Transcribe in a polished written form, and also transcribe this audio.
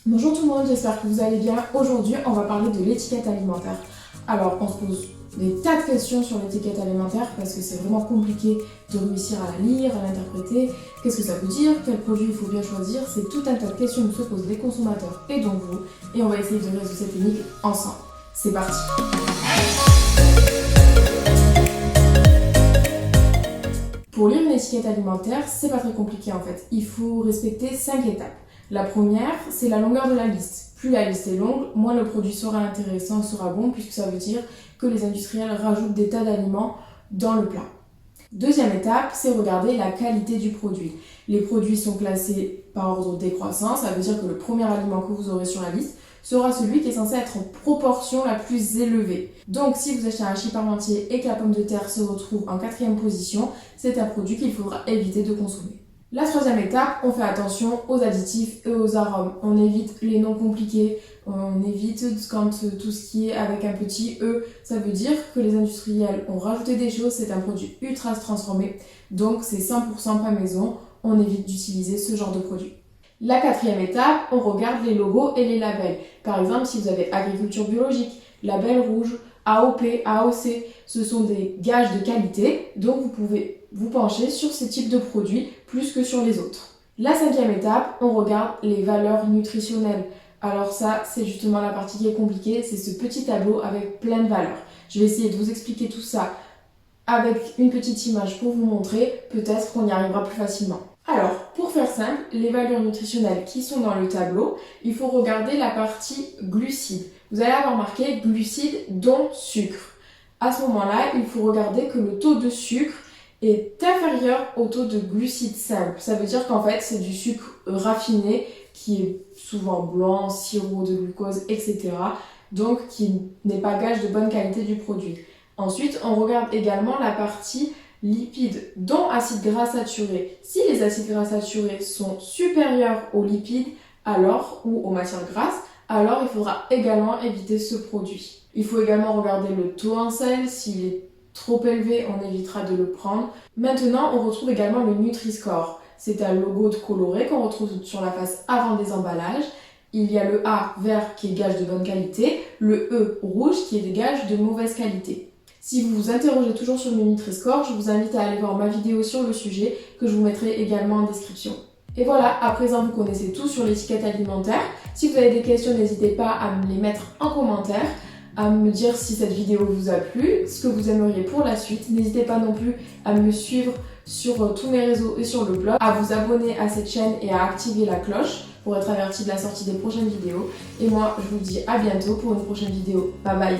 Bonjour tout le monde, j'espère que vous allez bien. Aujourd'hui, on va parler de l'étiquette alimentaire. Alors, on se pose des tas de questions sur l'étiquette alimentaire parce que c'est vraiment compliqué de réussir à la lire, à l'interpréter. Qu'est-ce que ça veut dire? Quel produit il faut bien choisir? C'est tout un tas de questions que se posent les consommateurs et donc vous. Et on va essayer de résoudre cette énigme ensemble. C'est parti! Pour lire une étiquette alimentaire, c'est pas très compliqué en fait. Il faut respecter 5 étapes. La première, c'est la longueur de la liste. Plus la liste est longue, moins le produit sera intéressant, sera bon, puisque ça veut dire que les industriels rajoutent des tas d'aliments dans le plat. Deuxième étape, c'est regarder la qualité du produit. Les produits sont classés par ordre décroissant, ça veut dire que le premier aliment que vous aurez sur la liste sera celui qui est censé être en proportion la plus élevée. Donc si vous achetez un chip parmentier et que la pomme de terre se retrouve en 4e position, c'est un produit qu'il faudra éviter de consommer. La troisième étape, on fait attention aux additifs et aux arômes. On évite les noms compliqués, on évite quand tout ce qui est avec un petit E, ça veut dire que les industriels ont rajouté des choses, c'est un produit ultra transformé, donc c'est 100% pas maison, on évite d'utiliser ce genre de produit. La quatrième étape, on regarde les logos et les labels. Par exemple, si vous avez agriculture biologique, label rouge, AOP, AOC, ce sont des gages de qualité, donc vous pouvez vous pencher sur ces types de produits plus que sur les autres. La cinquième étape, on regarde les valeurs nutritionnelles. Alors ça, c'est justement la partie qui est compliquée, c'est ce petit tableau avec plein de valeurs. Je vais essayer de vous expliquer tout ça avec une petite image pour vous montrer, peut-être qu'on y arrivera plus facilement. Alors, pour faire simple, les valeurs nutritionnelles qui sont dans le tableau, il faut regarder la partie glucides. Vous allez avoir marqué glucides dont sucre. À ce moment-là, il faut regarder que le taux de sucre est inférieur au taux de glucides simples. Ça veut dire qu'en fait, c'est du sucre raffiné qui est souvent blanc, sirop de glucose, etc. Donc, qui n'est pas gage de bonne qualité du produit. Ensuite, on regarde également la partie lipides, dont acides gras saturés. Si les acides gras saturés sont supérieurs aux lipides, ou aux matières grasses, alors il faudra également éviter ce produit. Il faut également regarder le taux en sel. S'il est trop élevé, on évitera de le prendre. Maintenant, on retrouve également le Nutri-Score. C'est un logo coloré qu'on retrouve sur la face avant des emballages. Il y a le A vert qui est gage de bonne qualité, le E rouge qui est des gages de mauvaise qualité. Si vous vous interrogez toujours sur le Nutri-Score, je vous invite à aller voir ma vidéo sur le sujet que je vous mettrai également en description. Et voilà, à présent vous connaissez tout sur l'étiquette alimentaire. Si vous avez des questions, n'hésitez pas à me les mettre en commentaire, à me dire si cette vidéo vous a plu, ce que vous aimeriez pour la suite. N'hésitez pas non plus à me suivre sur tous mes réseaux et sur le blog, à vous abonner à cette chaîne et à activer la cloche pour être averti de la sortie des prochaines vidéos. Et moi, je vous dis à bientôt pour une prochaine vidéo. Bye bye!